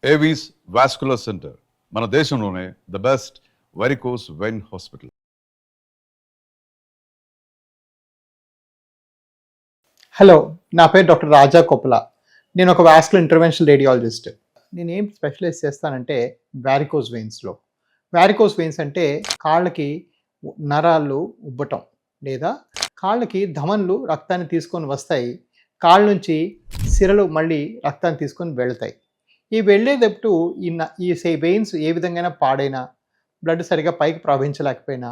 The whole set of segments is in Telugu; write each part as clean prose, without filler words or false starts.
ఏవీస్ వాస్కులర్ సెంటర్ మన దేశంలోనే the best varicose vein hospital. Hello, నా పేరు డాక్టర్ రాజా కొప్పల. నేను ఒక వాస్కులర్ ఇంటర్వెన్షనల్ రేడియాలజిస్ట్. నేను ఏం స్పెషలైజ్ చేస్తానంటే వారికోస్ వెయిన్స్లో. వారికోస్ వెయిన్స్ అంటే కాళ్ళకి నరాలు ఉబ్బటం లేదా కాళ్ళకి ధమన్లు రక్తాన్ని తీసుకొని వస్తాయి, కాళ్ళ నుంచి సిరలు మళ్ళీ రక్తాన్ని తీసుకొని వెళ్తాయి. ఈ వెళ్ళేటప్పుడు ఈ వెయిన్స్ ఏ విధంగా పాడైనా, బ్లడ్ సరిగా పైకి ప్రవహించలేకపోయినా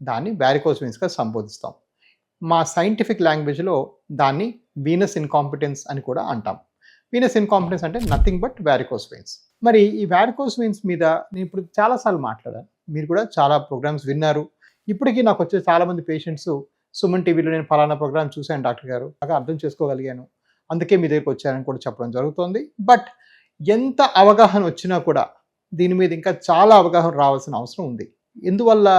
దాన్ని వారికోస్ వెయిన్స్గా సంబోధిస్తాం. మా సైంటిఫిక్ లాంగ్వేజ్లో దాన్ని వీనస్ ఇన్కాంపిటెన్స్ అని కూడా అంటాం. వీనస్ ఇన్కాంపిటెన్స్ అంటే నథింగ్ బట్ వారికోస్ వెయిన్స్. మరి ఈ వారికోస్ వెయిన్స్ మీద నేను ఇప్పుడు చాలాసార్లు మాట్లాడాను, మీరు కూడా చాలా ప్రోగ్రామ్స్ విన్నారు. ఇప్పటికీ నాకు వచ్చే చాలామంది పేషెంట్స్ సుమన్ టీవీలో నేను ఫలానా ప్రోగ్రామ్ చూశాను డాక్టర్ గారు, బాగా అర్థం చేసుకోగలిగాను, అందుకే మీ దగ్గరికి వచ్చానని కూడా చెప్పడం జరుగుతుంది. బట్ ఎంత అవగాహన వచ్చినా కూడా దీని మీద ఇంకా చాలా అవగాహన రావాల్సిన అవసరం ఉంది. ఎందువల్ల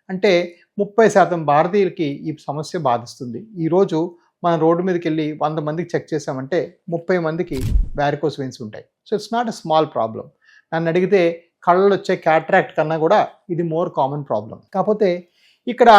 అంటే 30% భారతీయులకి ఈ సమస్య బాధిస్తుంది. ఈరోజు మనం రోడ్డు మీదకి వెళ్ళి 100 మందికి చెక్ చేసామంటే 30 మందికి వారికోస్ వెయిన్స్ ఉంటాయి. So it's not a small problem. నన్ను అడిగితే కళ్ళలో వచ్చే క్యాట్రాక్ట్ కన్నా కూడా ఇది మోర్ కామన్ ప్రాబ్లం. కాకపోతే ఇక్కడ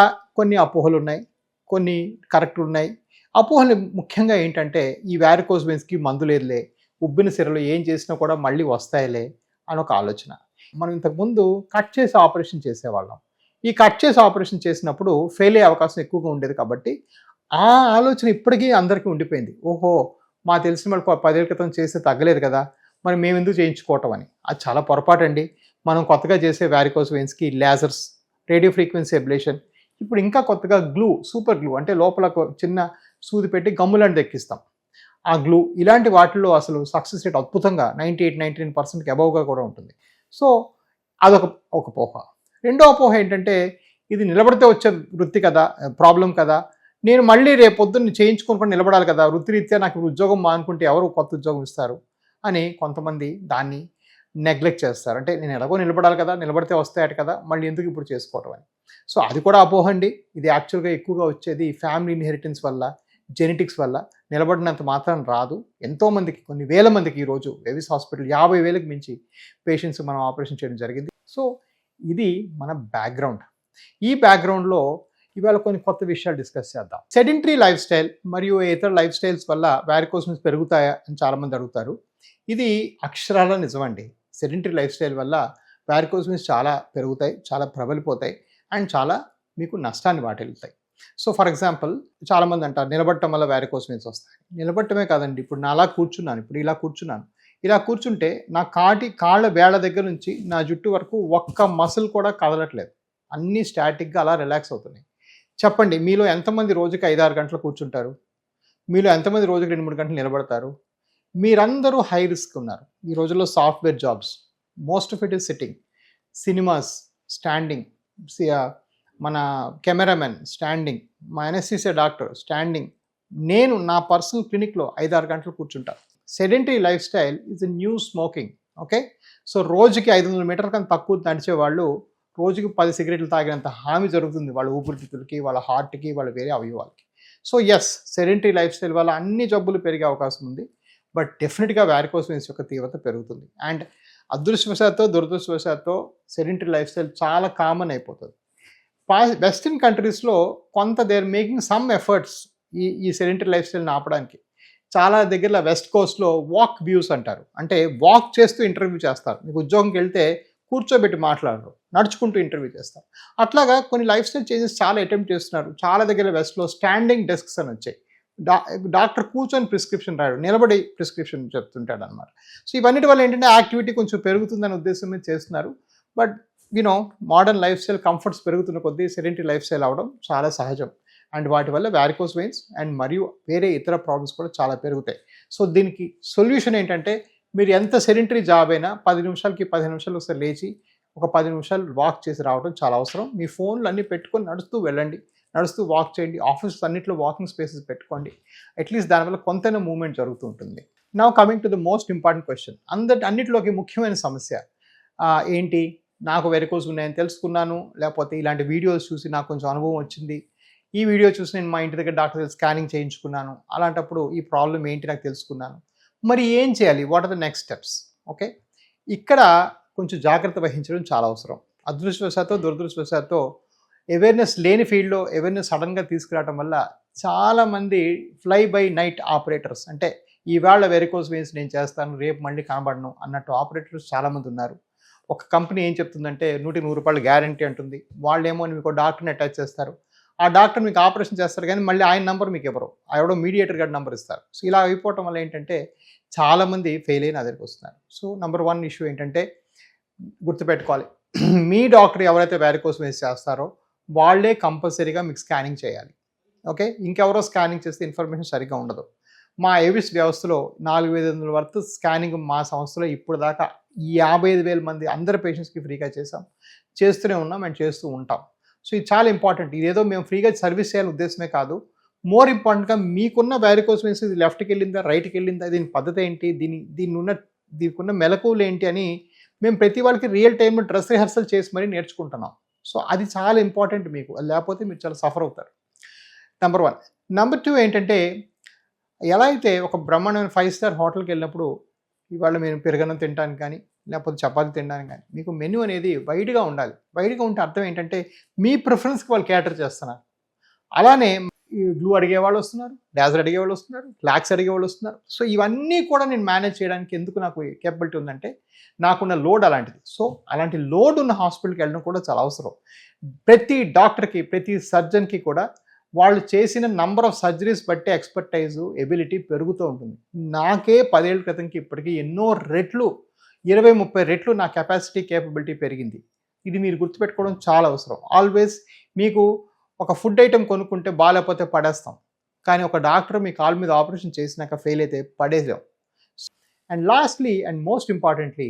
కొన్ని అపోహలు ఉన్నాయి, కొన్ని కరెక్ట్ ఉన్నాయి. అపోహలు ముఖ్యంగా ఏంటంటే ఈ వారికోస్ వెయిన్స్కి మందు లేదులే, ఉబ్బిన సిరలు ఏం చేసినా కూడా మళ్ళీ వస్తాయిలే అని ఒక ఆలోచన. మనం ఇంతకుముందు కట్ చేసి ఆపరేషన్ చేసేవాళ్ళం. ఈ కట్ చేసి ఆపరేషన్ చేసినప్పుడు ఫెయిల్ అయ్యే అవకాశం ఎక్కువగా ఉండేది కాబట్టి ఆ ఆలోచన ఇప్పటికీ అందరికీ ఉండిపోయింది. ఓహో, మా తెలిసిన వాళ్ళు 10 ఏళ్ల క్రితం చేస్తే తగ్గలేదు కదా, మరి మేము ఎందుకు చేయించుకోవటం అని. అది చాలా పొరపాటు అండి. మనం కొత్తగా చేసే వారికోస్ వెయిన్స్కి లేజర్స్, రేడియో ఫ్రీక్వెన్సీ అబ్లేషన్, ఇప్పుడు ఇంకా కొత్తగా గ్లూ, సూపర్ గ్లూ అంటే లోపల చిన్న సూది పెట్టి గమ్ములాంటిది ఎక్కిస్తాం, ఆ గ్లూ, ఇలాంటి వాటిల్లో అసలు సక్సెస్ రేట్ అద్భుతంగా 98-99%కి అబవ్గా కూడా ఉంటుంది. సో అదొక అపోహ. రెండో అపోహ ఏంటంటే ఇది నిలబడితే వచ్చే వృత్తి కదా, ప్రాబ్లం కదా, నేను మళ్ళీ రేపు పొద్దున్న చేయించుకొని నిలబడాలి కదా, వృత్తిరీత్యా నాకు ఉద్యోగం మానుకుంటే ఎవరు కొత్త ఉద్యోగం ఇస్తారు అని కొంతమంది దాన్ని నెగ్లెక్ట్ చేస్తారు. అంటే నేను ఎలాగో నిలబడాలి కదా, నిలబడితే వస్తాయట కదా, మళ్ళీ ఎందుకు ఇప్పుడు చేసుకోవటం అని. సో అది కూడా అపోహ అండి. ఇది యాక్చువల్గా ఎక్కువగా వచ్చేది ఫ్యామిలీ ఇన్హెరిటెన్స్ వల్ల, జెనెటిక్స్ వల్ల. నిలబడినంత మాత్రం రాదు. ఎంతోమందికి, కొన్ని వేల మందికి ఈరోజు ఏవిస్ హాస్పిటల్ 50,000కి మించి పేషెంట్స్ మనం ఆపరేషన్ చేయడం జరిగింది. సో ఇది మన బ్యాక్గ్రౌండ్. ఈ బ్యాక్గ్రౌండ్లో ఇవాళ కొన్ని కొత్త విషయాలు డిస్కస్ చేద్దాం. సెడెంటరీ లైఫ్ స్టైల్ మరియు ఇతర లైఫ్ స్టైల్స్ వల్ల వారికోస్ వెయిన్స్ పెరుగుతాయా అని చాలామంది అడుగుతారు. ఇది అక్షరాల నిజమండి. సెడెంటరీ లైఫ్ స్టైల్ వల్ల వారికోస్ వెయిన్స్ చాలా పెరుగుతాయి, చాలా ప్రబలిపోతాయి అండ్ చాలా మీకు నష్టాన్ని వాటిల్లుతాయి. సో ఫర్ ఎగ్జాంపుల్, చాలామంది అంటారు నిలబడటం వల్ల వారికోస్ వెయిన్స్ వస్తాయి. నిలబడటమే కాదండి, ఇప్పుడు నా అలా కూర్చున్నాను, ఇప్పుడు ఇలా కూర్చున్నాను, ఇలా కూర్చుంటే నా కాళ్ళ వేళ్ళ దగ్గర నుంచి నా జుట్టు వరకు ఒక్క మసిల్ కూడా కదలట్లేదు, అన్నీ స్టాటిక్గా అలా రిలాక్స్ అవుతున్నాయి. చెప్పండి, మీలో ఎంతమంది రోజుకి 5-6 గంటలు కూర్చుంటారు? మీలో ఎంతమంది రోజుకి 2-3 గంటలు నిలబడతారు? మీరందరూ హై రిస్క్ ఉన్నారు. ఈ రోజుల్లో software jobs, most of it is sitting. Cinemas standing, మన కెమెరామెన్ స్టాండింగ్, మా ఎనస్థీసియా డాక్టర్ స్టాండింగ్. నేను నా పర్సనల్ క్లినిక్లో 5-6 గంటలు కూర్చుంటాను. Sedentary life style is a new smoking. Okay, so రోజుకి 500 మీటర్ల కన్నా తక్కువ నడిచే వాళ్ళు రోజుకి 10 సిగరెట్లు తాగినంత హామీ జరుగుతుంది వాళ్ళ ఊపిరితిత్తులకి, వాళ్ళ హార్ట్కి, వాళ్ళ వేరే అవయవాలకి. So yes, sedentary lifestyle వల్ల అన్ని జబ్బులు పెరిగే అవకాశం ఉంది. బట్ డెఫినెట్గా వారికోస్ వెయిన్స్ యొక్క తీవ్రత పెరుగుతుంది. అండ్ అదృష్టవశాత్తు దురదృష్టవశాత్తు సెడెంటరీ లైఫ్ స్టైల్ చాలా కామన్ అయిపోతుంది. వెస్టర్న్ కంట్రీస్లో కొంత they are making some efforts ఈ సెడెంటరీ లైఫ్ స్టైల్ని ఆపడానికి. చాలా దగ్గరలో వెస్ట్ కోస్ట్లో వాక్ వ్యూస్ అంటారు, అంటే వాక్ చేస్తూ ఇంటర్వ్యూ చేస్తారు. మీకు ఉద్యోగంకి వెళ్తే కూర్చోబెట్టి మాట్లాడరు, నడుచుకుంటూ ఇంటర్వ్యూ చేస్తారు. అట్లాగా కొన్ని లైఫ్ స్టైల్ చేంజెస్ చాలా అటెంప్ట్ చేస్తున్నారు. చాలా దగ్గర వెస్ట్లో స్టాండింగ్ డెస్క్స్ అని వచ్చాయి. డాక్టర్ కూర్చొని ప్రిస్క్రిప్షన్ రాయడు, నిలబడి ప్రిస్క్రిప్షన్ చెప్తుంటాడు అనమాట. సో ఇవన్నిటి వల్ల ఏంటంటే యాక్టివిటీ కొంచెం పెరుగుతుందనే ఉద్దేశం మీద చేస్తున్నారు. But modern life style comforts పెరుగుతున్న కొద్దీ సెడెంటరీ లైఫ్ స్టైల్ అవడం చాలా సహజం. అండ్ వాటి వల్ల వారికోస్ వెయిన్స్ అండ్ మరియు వేరే ఇతర ప్రాబ్లమ్స్ కూడా చాలా పెరుగుతాయి. సో దీనికి సొల్యూషన్ ఏంటంటే, మీరు ఎంత సెడెంటరీ జాబ్ అయినా 10 నిమిషాలకి 15 నిమిషాలు ఒకసారి లేచి ఒక 10 నిమిషాలు వాక్ చేసి రావడం చాలా అవసరం. మీ ఫోన్లు అన్నీ పెట్టుకొని నడుస్తూ వెళ్ళండి, నడుస్తూ వాక్ చేయండి. ఆఫీస్ అన్నింటిలో వాకింగ్ స్పేసెస్ పెట్టుకోండి. అట్లీస్ట్ దానివల్ల కొంతైనా మూవ్మెంట్ జరుగుతూ ఉంటుంది. Now coming to the most important question, అన్నిటిలోకి ముఖ్యమైన సమస్య ఏంటి? నాకు వెరికోస్ ఉన్నాయని తెలుసుకున్నాను, లేకపోతే ఇలాంటి వీడియోస్ చూసి నాకు కొంచెం అనుభవం వచ్చింది, ఈ వీడియో చూసి నేను మా ఇంటి దగ్గర డాక్టర్ స్కానింగ్ చేయించుకున్నాను, అలాంటప్పుడు ఈ ప్రాబ్లం ఏంటి నాకు తెలుసుకున్నాను, మరి ఏం చేయాలి, what are the next steps? Okay, ఇక్కడ కొంచెం జాగ్రత్త వహించడం చాలా అవసరం. అదృష్టవశాత్తు, దురదృష్టవశాత్తు అవేర్‌నెస్ లేని ఫీల్డ్‌లో అవేర్‌నెస్ సడెన్‌గా తీసుకురావడం వల్ల చాలామంది ఫ్లై బై నైట్ ఆపరేటర్స్, అంటే ఈవేళ వెరికోస్ వెయిన్స్ నేను చేస్తాను, రేపు మళ్ళీ కనబడను అన్నట్టు ఆపరేటర్స్ చాలామంది ఉన్నారు. ఒక కంపెనీ ఏం చెప్తుందంటే 100కి 100 గ్యారంటీ అంటుంది. వాళ్ళేమో మీకు డాక్టర్‌ని అటాచ్ చేస్తారు. ఆ డాక్టర్ మీకు ఆపరేషన్ చేస్తారు కానీ మళ్ళీ ఆయన నంబర్ మీకు ఇవ్వరు. ఎవడో మీడియేటర్ గారి నంబర్ ఇస్తారు. సో ఇలా అయిపోవటం వల్ల ఏంటంటే చాలామంది ఫెయిల్ అయిన నా దగ్గరికి వస్తున్నారు. సో నంబర్ 1 ఇష్యూ ఏంటంటే గుర్తుపెట్టుకోవాలి. మీ డాక్టర్ ఎవరైతే వారికోస్ వెయిన్స్ చేస్తారో వాళ్ళే కంపల్సరీగా మీకు స్కానింగ్ చేయాలి. ఓకే, ఇంకెవరో స్కానింగ్ చేస్తే ఇన్ఫర్మేషన్ సరిగ్గా ఉండదు. మా ఏవిస్ వ్యవస్థలో 4,500 వరకు స్కానింగ్ మా సంస్థలో ఇప్పుడు దాకా 55,000 మంది అందరి పేషెంట్స్కి ఫ్రీగా చేసాం, చేస్తూనే ఉన్నాం అండ్ చేస్తూ ఉంటాం. సో ఇది చాలా ఇంపార్టెంట్. ఇదేదో మేము ఫ్రీగా సర్వీస్ చేయాలని ఉద్దేశమే కాదు. మోర్ ఇంపార్టెంట్గా మీకున్న వారికోస్ వెయిన్స్ ఇది లెఫ్ట్కి వెళ్ళిందా, రైట్కి వెళ్ళిందా, దీని పద్ధతి ఏంటి, దీనికి ఉన్న మెలకువలు ఏంటి అని మేము ప్రతి వాళ్ళకి రియల్ టైంలో డ్రెస్ రిహర్సల్ చేసి మరీ నేర్చుకుంటున్నాం. సో అది చాలా ఇంపార్టెంట్ మీకు, లేకపోతే మీరు చాలా సఫర్ అవుతారు. నంబర్ 1. నంబర్ 2 ఏంటంటే, ఎలా అయితే ఒక బ్రహ్మాండమైన 5 స్టార్ హోటల్కి వెళ్ళినప్పుడు ఇవాళ మీరు పెరుగన్నం తినడానికి కానీ లేకపోతే చపాతీ తినడానికి కానీ మీకు మెనూ అనేది వైడ్గా ఉండాలి. వైడ్గా ఉంటే అర్థం ఏంటంటే మీ ప్రిఫరెన్స్కి వాళ్ళు క్యాటర్ చేస్తున్నారు. అలానే ఈ గ్లూ అడిగేవాళ్ళు వస్తున్నారు, డాజర్ అడిగేవాళ్ళు వస్తున్నారు, ఫ్లాక్స్ అడిగేవాళ్ళు వస్తున్నారు. సో ఇవన్నీ కూడా నేను మేనేజ్ చేయడానికి ఎందుకు నాకు కేపబిలిటీ ఉందంటే నాకున్న లోడ్ అలాంటిది. సో అలాంటి లోడ్ ఉన్న హాస్పిటల్కి వెళ్ళడం కూడా చాలా అవసరం. ప్రతి డాక్టర్కి, ప్రతి సర్జన్కి కూడా వాళ్ళు చేసిన నంబర్ ఆఫ్ సర్జరీస్ బట్టి ఎక్స్పర్టైజు, ఎబిలిటీ పెరుగుతూ ఉంటుంది. నాకే 10 ఏళ్ల క్రితంకి ఇప్పటికీ ఎన్నో రెట్లు, 20-30 రెట్లు నా కెపాసిటీ, కేపబిలిటీ పెరిగింది. ఇది మీరు గుర్తుపెట్టుకోవడం చాలా అవసరం. ఆల్వేస్ మీకు ఒక ఫుడ్ ఐటెం కొనుక్కుంటే బాగాలేకపోతే పడేస్తాం, కానీ ఒక డాక్టర్ మీ కాలు మీద ఆపరేషన్ చేసినాక ఫెయిల్ అయితే పడేసాం. And lastly and most importantly,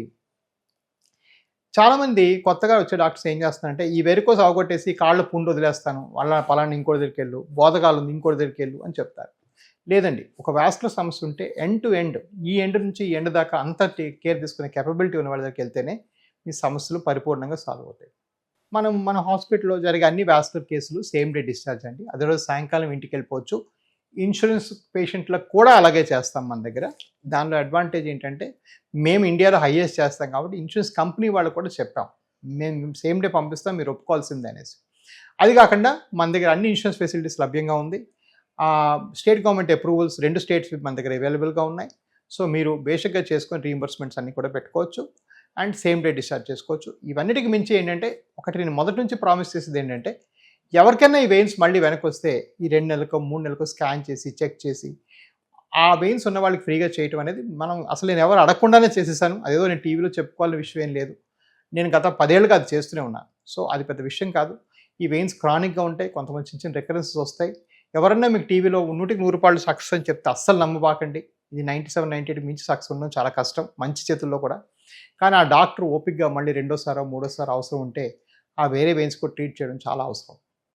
చాలామంది కొత్తగా వచ్చే డాక్టర్స్ ఏం చేస్తున్నారంటే ఈ వెరికోస్ అవగొట్టేసి కాళ్ళ పుండు వదిలేస్తాను, వాళ్ళ పలానా ఇంకోటి దగ్గరికి వెళ్ళు, బోధకాలు ఉంది ఇంకోటి దగ్గరికి వెళ్ళు అని చెప్తారు. లేదండి, ఒక వాస్కులర్ సమస్య ఉంటే ఎండ్ టు ఎండ్, ఈ ఎండ్ నుంచి ఈ ఎండ్ దాకా అంతా కేర్ తీసుకునే కెపబిలిటీ ఉన్న వాళ్ళ దగ్గరికి వెళ్తేనే మీ సమస్యలు పరిపూర్ణంగా సాల్వ్ అవుతాయి. మన హాస్పిటల్లో జరిగే అన్ని వాస్కులర్ కేసులు సేమ్ డే డిశ్చార్జ్ అండి. అదే రోజు సాయంకాలం ఇంటికి వెళ్ళిపోవచ్చు. ఇన్సూరెన్స్ పేషెంట్లకు కూడా అలాగే చేస్తాం మన దగ్గర. దానిలో అడ్వాంటేజ్ ఏంటంటే మేము ఇండియాలో హైయెస్ట్ చేస్తాం కాబట్టి ఇన్సూరెన్స్ కంపెనీ వాళ్ళు కూడా చెప్పాం, మేము సేమ్ డే పంపిస్తాం, మీరు ఒప్పుకోవాల్సిందే అనేసి. అది కాకుండా మన దగ్గర అన్ని ఇన్సూరెన్స్ ఫెసిలిటీస్ లభ్యంగా ఉంది. స్టేట్ గవర్నమెంట్ అప్రూవల్స్ 2 స్టేట్స్ మన దగ్గర అవైలబుల్గా ఉన్నాయి. సో మీరు బేసిక్గా చేసుకొని రీయింబర్స్మెంట్స్ అన్నీ కూడా పెట్టుకోవచ్చు అండ్ సేమ్ డే డిశ్చార్జ్ చేసుకోవచ్చు. ఇవన్నిటికి మించి ఏంటంటే ఒకటి నేను మొదటి నుంచి ప్రామిస్ చేసేది ఏంటంటే, ఎవరికైనా ఈ వెయిన్స్ మళ్ళీ వెనక్కి వస్తే ఈ 2 నెలలకో 3 నెలలకో స్కాన్ చేసి చెక్ చేసి ఆ వెయిన్స్ ఉన్న వాళ్ళకి ఫ్రీగా చేయటం అనేది మనం అసలు నేను ఎవరు అడగకుండానే చేసేసాను. అదేదో నేను టీవీలో చెప్పుకోవాలని విషయం ఏం లేదు. నేను గత 10 ఏళ్ళుగా అది చేస్తూనే ఉన్నాను. సో అది పెద్ద విషయం కాదు. ఈ వెయిన్స్ క్రానిక్గా ఉంటాయి, కొంతమంది చిన్న చిన్న రికరెన్సెస్ వస్తాయి. ఎవరన్నా మీకు టీవీలో 100% సక్సెస్ అని చెప్తే అస్సలు నమ్మబాకండి. ఇది 97-98 మించి సక్సెస్ ఉండడం చాలా కష్టం, మంచి చేతుల్లో కూడా. కానీ ఆ డాక్టర్ ఓపిక్గా మళ్ళీ రెండోసారో మూడోసారో అవసరం ఉంటే ఆ వేరే వెయిన్స్ కూడా ట్రీట్ చేయడం చాలా అవసరం.